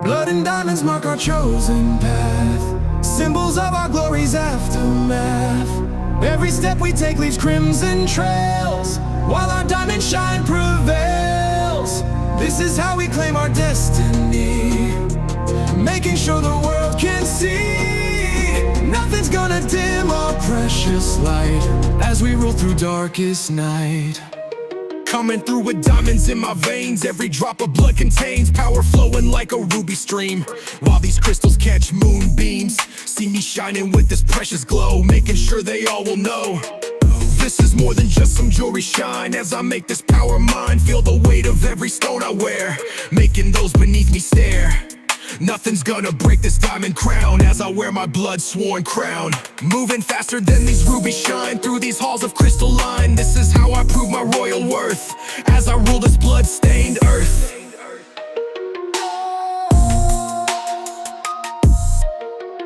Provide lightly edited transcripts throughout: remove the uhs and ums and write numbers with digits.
Blood and diamonds mark our chosen path, symbols of our glory's aftermath. Every step we take leaves crimson trails, while our diamond shine prevails. This is how we claim our destiny, making sure the world can see. Nothing's gonna dim our precious light as we roll through darkest night. Coming through with diamonds in my veins, every drop of blood contains power flowing like a ruby stream. While these crystals catch moonbeams, see me shining with this precious glow, making sure they all will know this is more than just some jewelry shine. As I make this power mine, feel the weight of every stone I wear, making those beneath me stare. Nothing's gonna break this diamond crown as I wear my blood-sworn crown. Moving faster than these rubies shine through these halls of crystalline. This is how I prove my royal worth as I rule this blood-stained earth.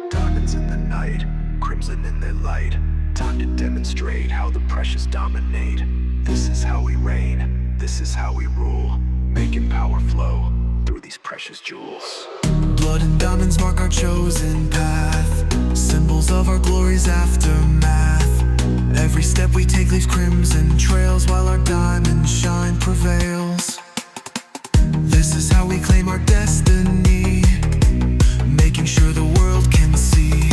Diamonds in the night, crimson in their light. Time to demonstrate how the precious dominate. This is how we reign, this is how we rule, making power flow through these precious jewels. Blood and diamonds mark our chosen path, symbols of our glory's aftermath. Every step we take leaves crimson trails, while our diamond shine prevails. This is how we claim our destiny, making sure the world can see.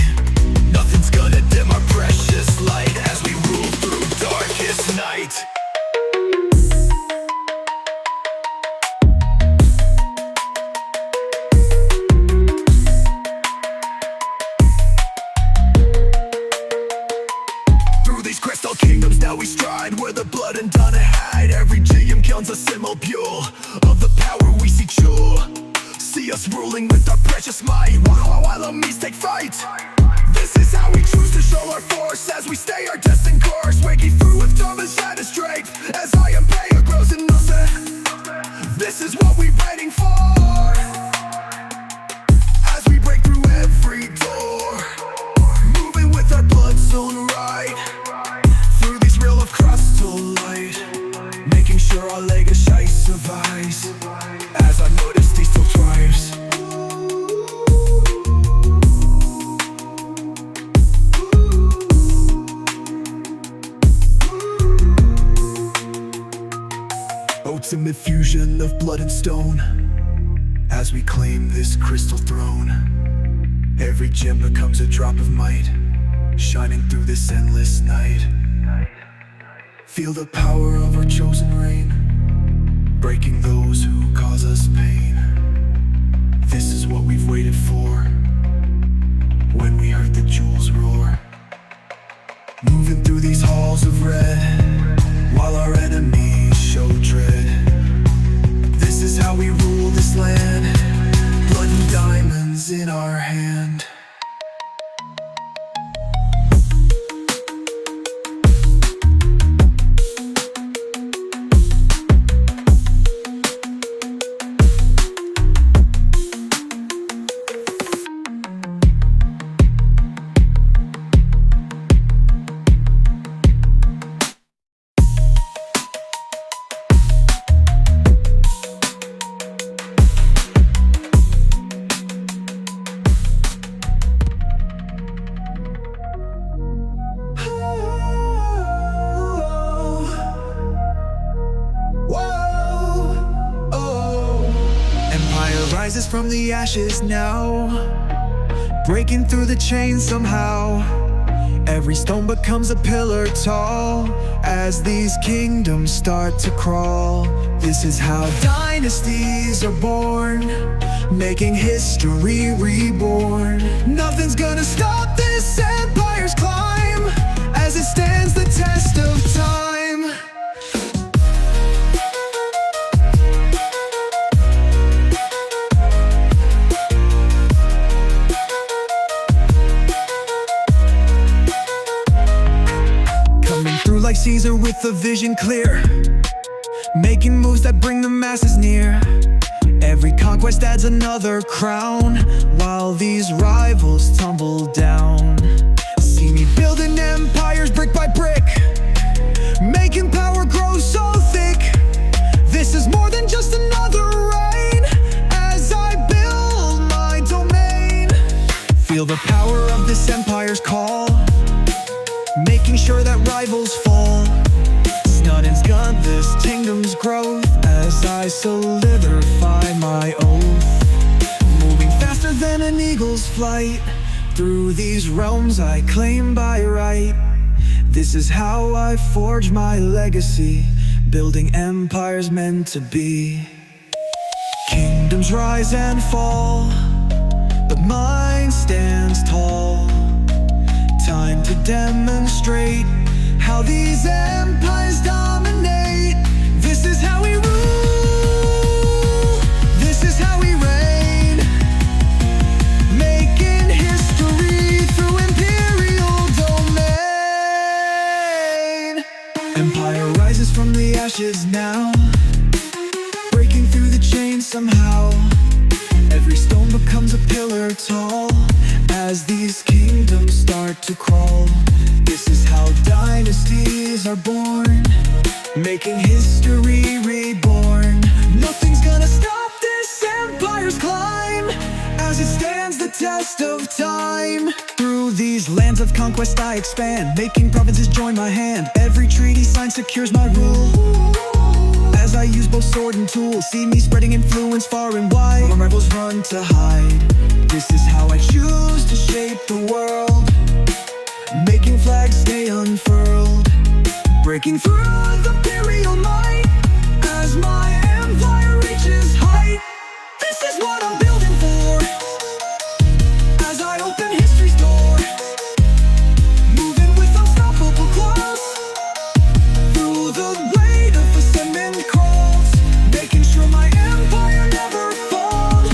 Nothing's gonna dim our precious light as we rule through darkest night. Crystal kingdoms now we stride, where the blood and dana hide. Every GM counts a symbol pure of the power we see true. See us ruling with our precious might, while enemies take fright. This is how we choose to show our force as we stay our destined course, waking through with diamond shining strength as I am paying grows in nothing. This is what we're waiting for as we break through every door, moving with our blood zone right through these real of crystal light, making sure our legacy survives as I notice he still thrives. Ultimate fusion of blood and stone as we claim this crystal throne. Every gem becomes a drop of might, shining through this endless night. Feel the power of our chosen reign, breaking those who cause us pain. This is what we've waited for when we heard the jewels roar. Moving through these halls of red, while our enemies show dread. This is how we rule this land, blood and diamonds in our hand. Rises from the ashes now, breaking through the chains somehow. Every stone becomes a pillar tall as these kingdoms start to crawl. This is how dynasties are born, making history reborn. Nothing's gonna stop this empire's climb as it stands the test of time. Like Caesar with a vision clear, making moves that bring the masses near. Every conquest adds another crown, while these rivals tumble down. See me building empires brick by brick, making power grow so thick. This is more than just another reign as I build Feel the power of this empire's call, making sure that rivals fall. Snudden's got this kingdom's growth as I solidify my oath. Moving faster than an eagle's flight, through these realms I claim by right. This is how I forge my legacy, building empires meant to be. Kingdoms rise and fall, but mine stands tall. Time to demonstrate how these empires dominate. This is how we rule, this is how we reign, making history through imperial domain. Empire rises from the ashes now, breaking through the chains somehow. Every stone becomes a pillar tall as these kingdoms start to crawl. This is how dynasties are born, making history reborn. Nothing's gonna stop this empire's climb as it stands the test of time. Through these lands of conquest I expand, making provinces join my hand. Every treaty signed secures my rule as I use both sword and tool. See me spreading influence far and wide, when rivals run to hide. This is how I choose to shape the world, making flags stay unfurled, breaking through the imperial might as my empire reaches height. This is what I'm building for as I open history's door, moving with unstoppable claws through the blade of ascendant crawls, making sure my empire never falls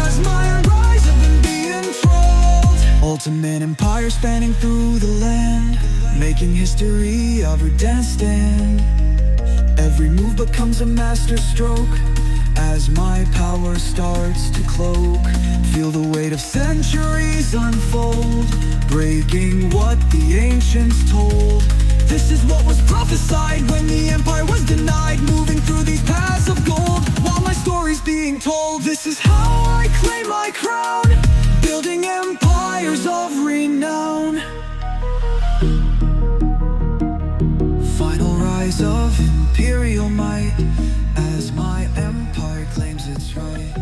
as my rise up and be enthralled. Ultimate empire spanning through the land, making history of our dance stand. Every move becomes a master stroke as my power starts to cloak. Feel the weight of centuries unfold, breaking what the ancients told. This is what was prophesied when the empire was denied, moving through these paths of gold while my story's being told. This is how I claim my crown, building empires of renown. Final rise of imperial might as my empire claims its right.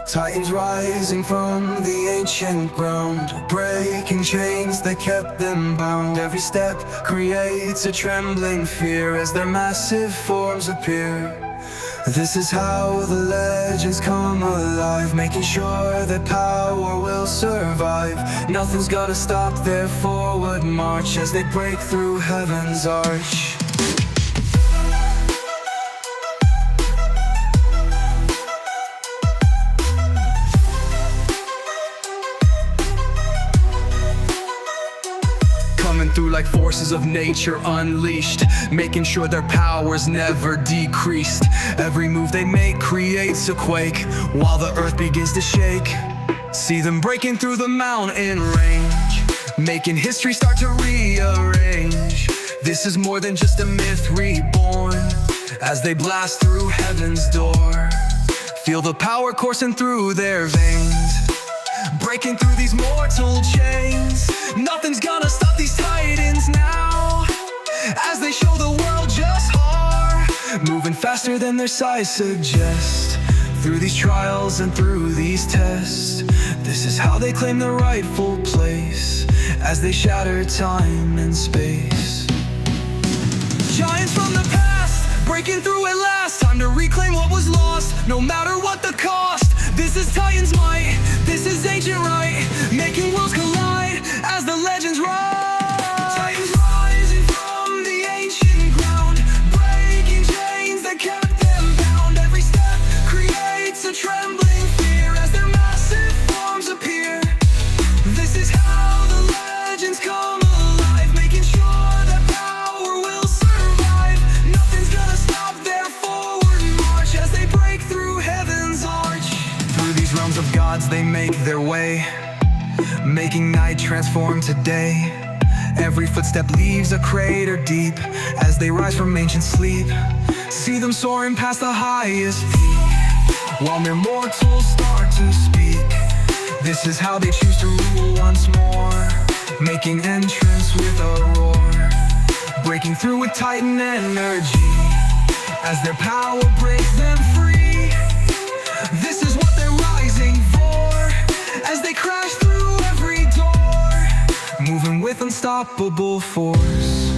Titans rising from the ancient ground, breaking chains that kept them bound. Every step creates a trembling fear as their massive forms appear. This is how the legends come alive, making sure that power will survive. Nothing's gonna stop their forward march as they break through heaven's arch. Coming through like forces of nature unleashed, making sure their power's never decreased. Every move they make creates a quake while the earth begins to shake. See them breaking through the mountain range, making history start to rearrange. This is more than just a myth reborn as they blast through heaven's door. Feel the power coursing through their veins, breaking through these mortal chains. Nothing's gonna stop these titans now as they show the world just are, moving faster than their size suggests. Through these trials and through these tests, this is how they claim their rightful place as they shatter time and space. Giants from the past, breaking through at last. Time to reclaim what was lost, no matter what the cost. This is Titan's might, this is ancient right, making worlds collide as the legends rise. Titans rising from the ancient ground, breaking chains that kept them bound. Every step creates a trembling fear as their massive forms appear. This is how the legends come alive, making sure that power will survive. Nothing's gonna stop their forward march as they break through heaven's arch. Through these realms of gods they make their way, making night transform to day. Every footstep leaves a crater deep as they rise from ancient sleep. See them soaring past the highest peak while mere mortals start to speak. This is how they choose to rule once more, making entrance with a roar, breaking through with titan energy as their power breaks them free. This is what they're rising for as they crash through every door, moving with unstoppable force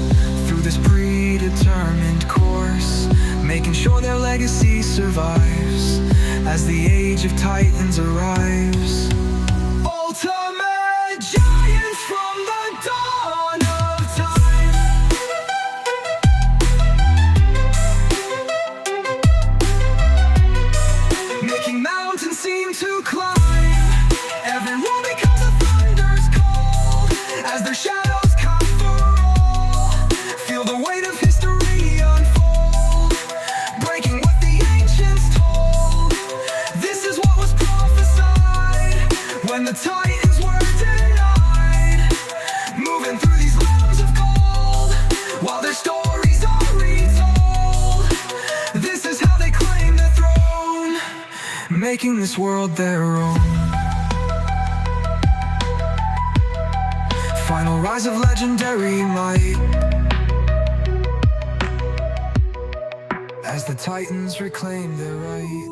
through this predetermined course, making sure their legacy survives as the age of titans arrives. Ultimate giants from the dawn of time, making mountains seem to climb. Every roar becomes a thunder's call as their shadows cover all. Feel the weight of history unfold, breaking what the ancients told. This is what was prophesied when the titans were denied, moving through these realms of gold while their stories are retold. This is how they claim the throne, making this world their own. Final rise of legendary might as the titans reclaim their right.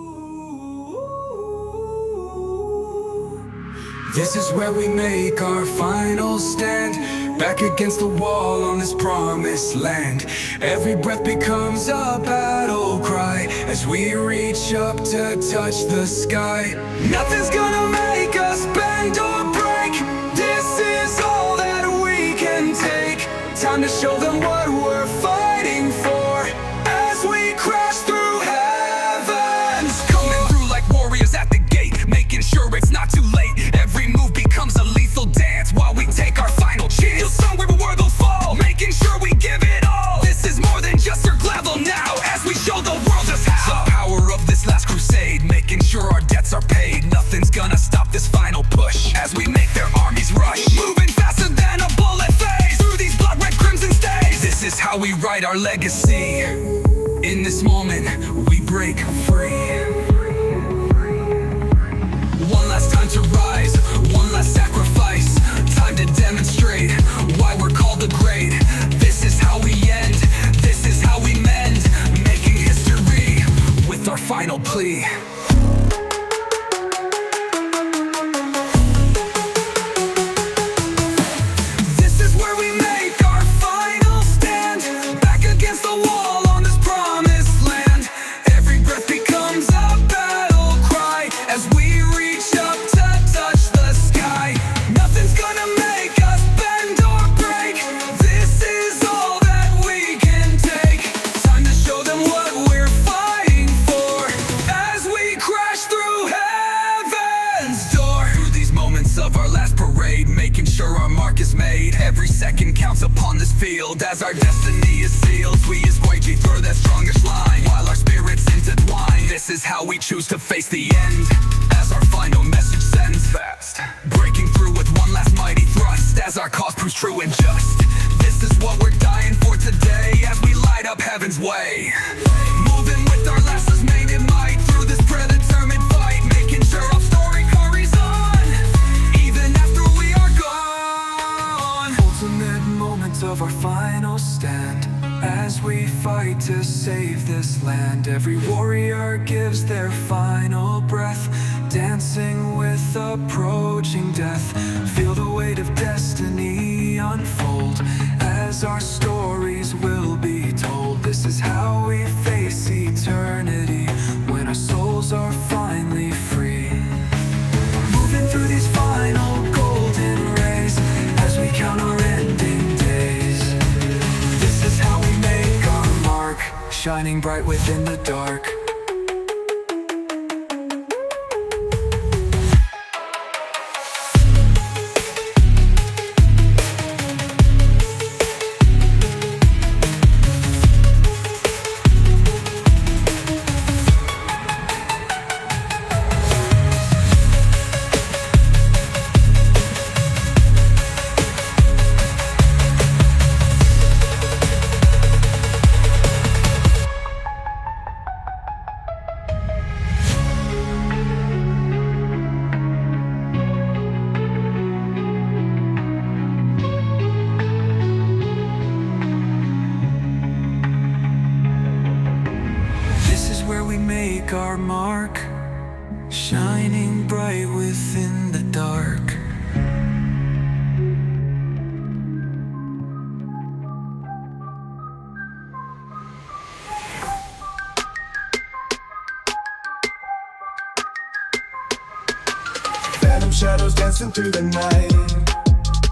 This is where we make our final stand, back against the wall on this promised land. Every breath becomes a battle cry as we reach up to touch the sky. Nothing's gonna make us bend or break. This is all that we can take. Time to show them what we're fighting for as we crash through heavens. Coming through like warriors at the gate, making sure it's not too late. Every move becomes a lethal dance while we take our final chance. Feel somewhere where they'll fall, making sure we give it all. This is more than just your level now as we show the world just how. The power of this last crusade, making sure our debts are paid. Nothing's gonna stop this final push as we make their armies rush, moving faster than a bullet phase through these blood red crimson stains. This is how we write our legacy. In this moment we break free. One last time to rise, one last sacrifice. Time to demonstrate why we're called the great. This is how we end, this is how we mend, making history with our final plea. This is where we make our final stand, back against the wall on this promised land. Every breath becomes a battle cry as we reach up to touch the sky. Nothing's gonna make us bend or break. This is all that we can take. Time to show them what we're fighting for as we crash through heaven's door. Through these moments of our last parade, making sure our mark is made. Every second counts upon this field as our destiny is sealed. We is Guiji through that strongest line while our spirits intertwine. This is how we choose to face the end as our final message sends fast, breaking through with one last mighty thrust as our cause proves true and just. This is what we're dying for today as we light up heaven's way, moving with our last sustained might through this predetermined fight, making sure our story carries on even after we are gone. Ultimate moment of our final stand as we fight to save this land. Every warrior gives their final breath, dancing with approaching death. Feel the weight of destiny unfold as our stories will be told. This is how we face eternity when our souls are finally free, moving through these final golden rays as we count our ending days. This is how we make our mark, shining bright within the dark. make our mark, shining bright within the dark. Phantom shadows dancing through the night,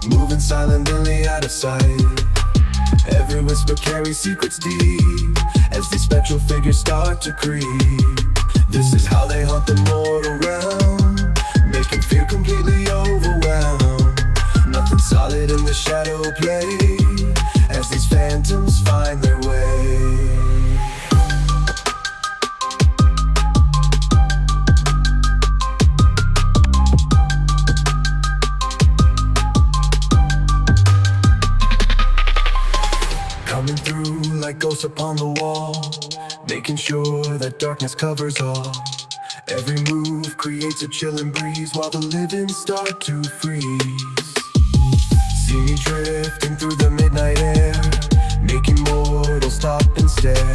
moving silently out of sight. Every whisper carries secrets deep as these spectral figures start to creep. This is how they haunt the mortal realm, making fear completely overwhelmed. Nothing solid in the shadow play as these phantoms find their way. Coming through like ghosts upon the wall, making sure that darkness covers all. Every move creates a chilling breeze while the living start to freeze. See me drifting through the midnight air, making mortals stop and stare.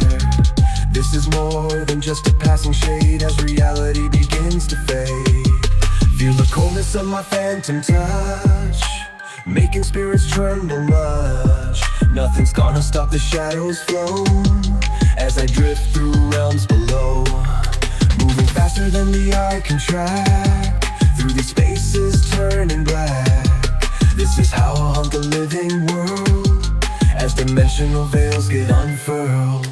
This is more than just a passing shade as reality begins to fade. Feel the coldness of my phantom touch, making spirits tremble much. Nothing's gonna stop the shadows flow as I drift through realms below, moving faster than the eye can track, through these spaces turning black. This is how I haunt the living world as dimensional veils get unfurled.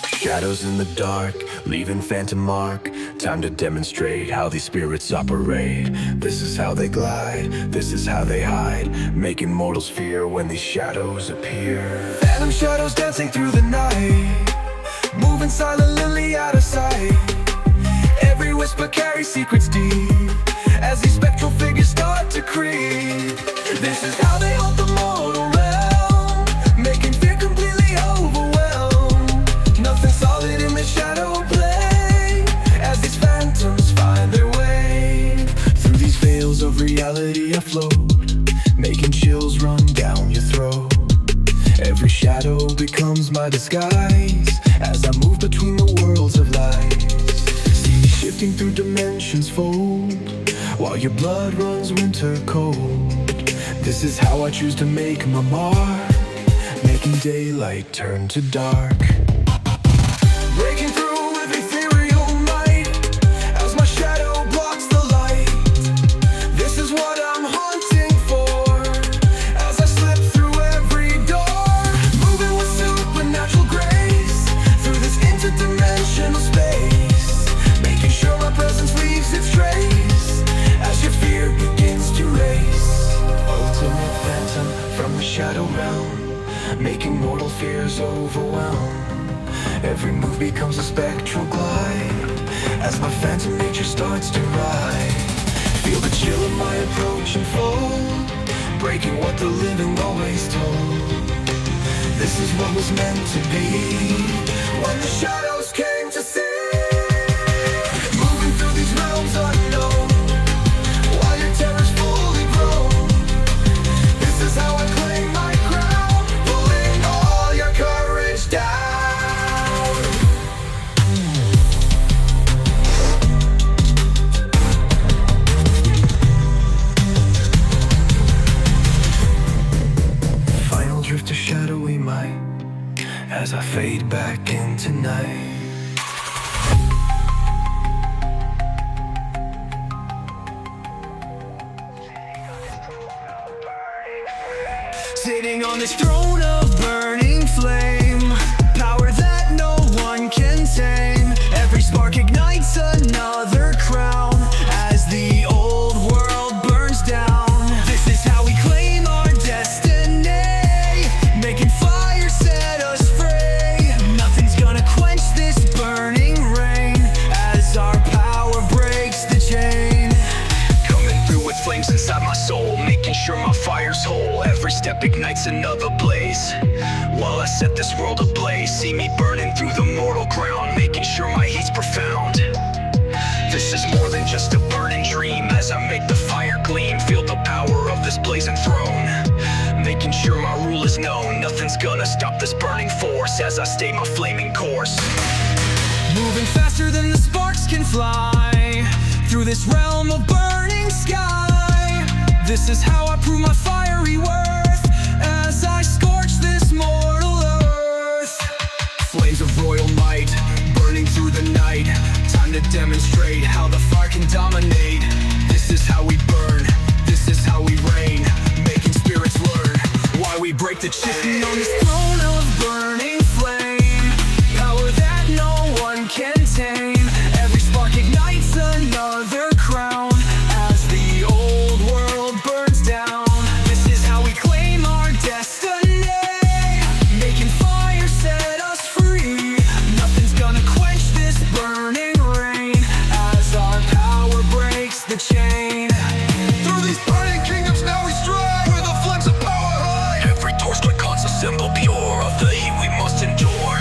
Shadows in the dark, leaving phantom mark. Time to demonstrate how these spirits operate. This is how they glide, this is how they hide, making mortals fear when these shadows appear. Phantom shadows dancing through the night, moving silently out of sight. Every whisper carries secrets deep as these spectral figures start to creep. This is how they haunt the mortal realm, making fear completely overwhelmed. Nothing solid in the shadow play as these phantoms find their way. Through these veils of reality I float, making chills run down your throat. Every shadow becomes my disguise as I move between the worlds of light. See me shifting through dimensions fold while your blood runs winter cold. This is how I choose to make my mark, making daylight turn to dark. Breaking through with ethereal might as my shadow blocks the light. This is what I'm hunting for as I slip through every door, moving with supernatural grace through this interdimensional space, making sure my presence leaves its trace as your fear begins to race. Ultimate phantom from the shadow realm, making mortal fears overwhelm. Every move becomes a spectral glide as my phantom nature starts to ride. Feel the chill of my approach unfold, breaking what the living always told. This is what was meant to be when the shadows came to see. Moving through these realms unknown while your terror's fully grown. This is how I claim my crown, pulling all your courage down. Final drift to shadowy might as I fade back into night. Sitting on this throne of burning flame, power that no one can tame. Every spark ignites another crown as the old world burns down. This is how we claim our destiny, making fire set us free. Nothing's gonna quench this burning rain as our power breaks the chain. Coming through with flames inside my soul, making sure my fire's whole. Every step ignites another blaze while I set this world ablaze. See me burning through the mortal ground, making sure my heat's profound. This is more than just a burning dream as I make the fire gleam. Feel the power of this blazing throne, making sure my rule is known. Nothing's gonna stop this burning force as I stay my flaming course. Moving faster than the sparks can fly through this realm of burning sky. This is how I prove my fiery worth as I scorch this mortal earth. Flames of royal might burning through the night. Time to demonstrate how the fire can dominate. This is how we burn, this is how we reign, making spirits learn why we break the chain. On this throne of burning flame, power that no one can tame. Every spark ignites another crown as the old world burns down. This is how we claim our destiny, making fire set us free. Nothing's gonna quench this burning rain as our power breaks the chain. Through these burning kingdoms now we strive, where the flames of power high. Every torch becomes a symbol pure of the heat we must endure.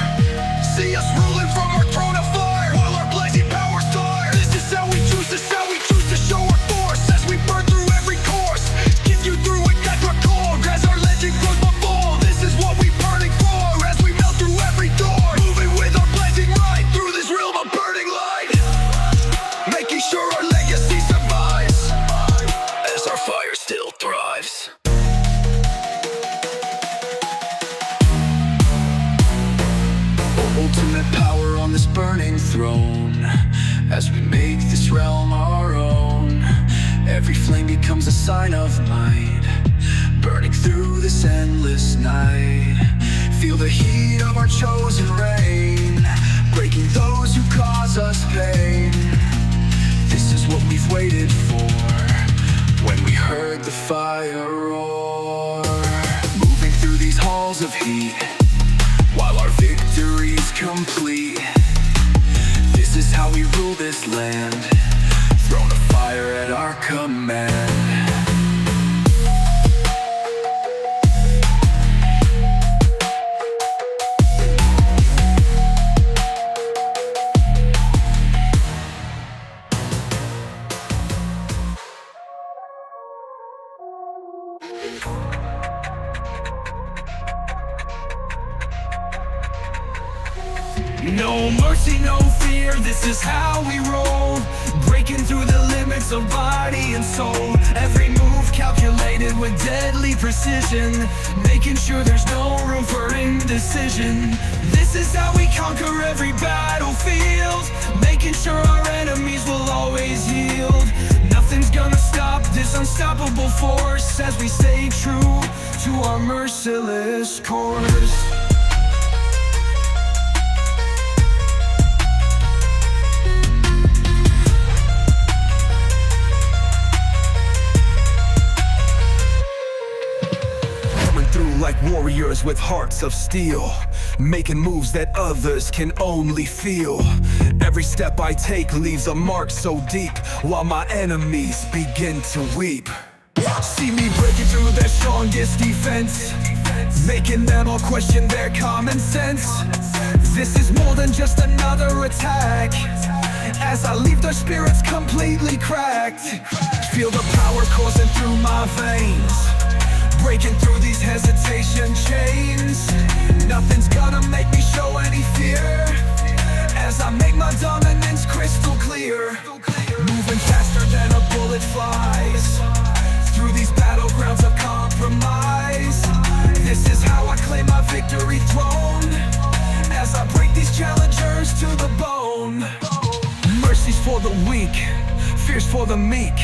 See us ruling from our throne of fire, while our blazing powers tire. This is how we choose to show our force as we burn through every course. Give you through it, that's our core, as our legend grows before. This is what we burning for, as we melt through every door. Moving with our blazing right through this realm of burning light, making sure our legacy survives As our fire still thrives. Ultimate power on this burning throne as we make this realm our own. Every flame becomes a sign of might, burning through this endless night. Feel the heat of our chosen reign, breaking those who cause us pain. This is what we've waited for when we heard the fire roar. Moving through these halls of heat while our victory's complete. This is how we rule this land, throne of fire at our command. No mercy, no fear, this is how we roll. Breaking through the limits of body and soul. Every move calculated with deadly precision, making sure there's no room for indecision. This is how we conquer every battlefield, making sure our enemies will always yield. Nothing's gonna stop this unstoppable force as we stay true to our merciless course. Like warriors with hearts of steel, making moves that others can only feel. Every step I take leaves a mark so deep, while my enemies begin to weep. See me breaking through their strongest defense, making them all question their common sense. This is more than just another attack, as I leave their spirits completely cracked. Feel the power coursing through my veins, breaking through these hesitation chains. Nothing's gonna make me show any fear, as I make my dominance crystal clear. Moving faster than a bullet flies through these battlegrounds of compromise. This is how I claim my victory throne, as I break these challengers to the bone. Mercy's for the weak, fear's for the meek.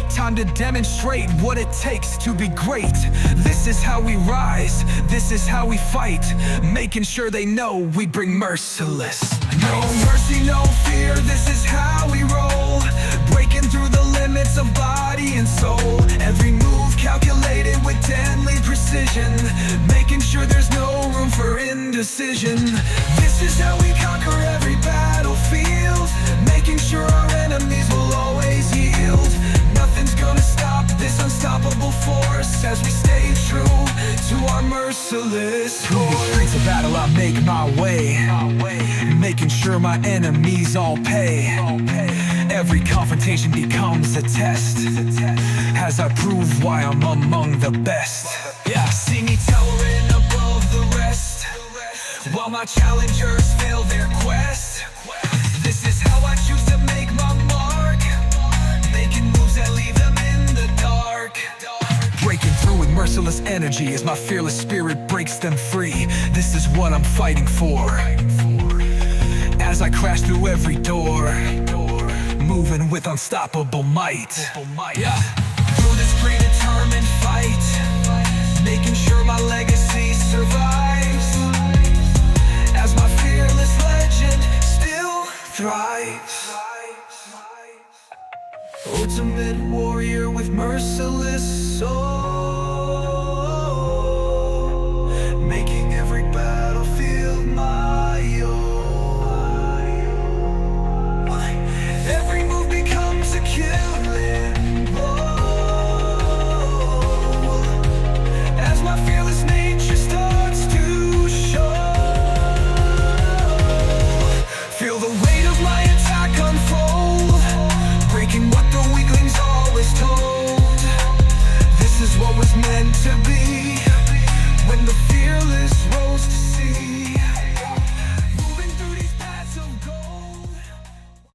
Time to demonstrate what it takes to be great. This is how we rise, this is how we fight, making sure they know we bring merciless. No mercy, no fear, this is how we roll. Breaking through the limits of body and soul. Every move calculated with deadly precision, making sure there's no room for indecision. This is how we conquer every battlefield, making sure our enemies will always yield. Nothing's gonna stop this unstoppable force as we stay true to our merciless course. Through the streets of battle I make my way, making sure my enemies all pay. Every confrontation becomes a test, as I prove why I'm among the best. Yeah, see me towering above the rest, while my challengers fail their quest. This is how I choose to make my mark, making moves that leave them in the dark. Breaking through with merciless energy as my fearless spirit breaks them free. This is what I'm fighting for, as I crash through every door, moving with unstoppable might. Yeah. Through this predetermined fight, making sure my legacy survives, as my fearless legend still thrives. Ultimate warrior with merciless soul, making every battlefield my own. Every move becomes a killing blow, as my fearless nature starts to show. Feel the weight of my attack unfold, breaking what the weaklings always told. This is what was meant to be.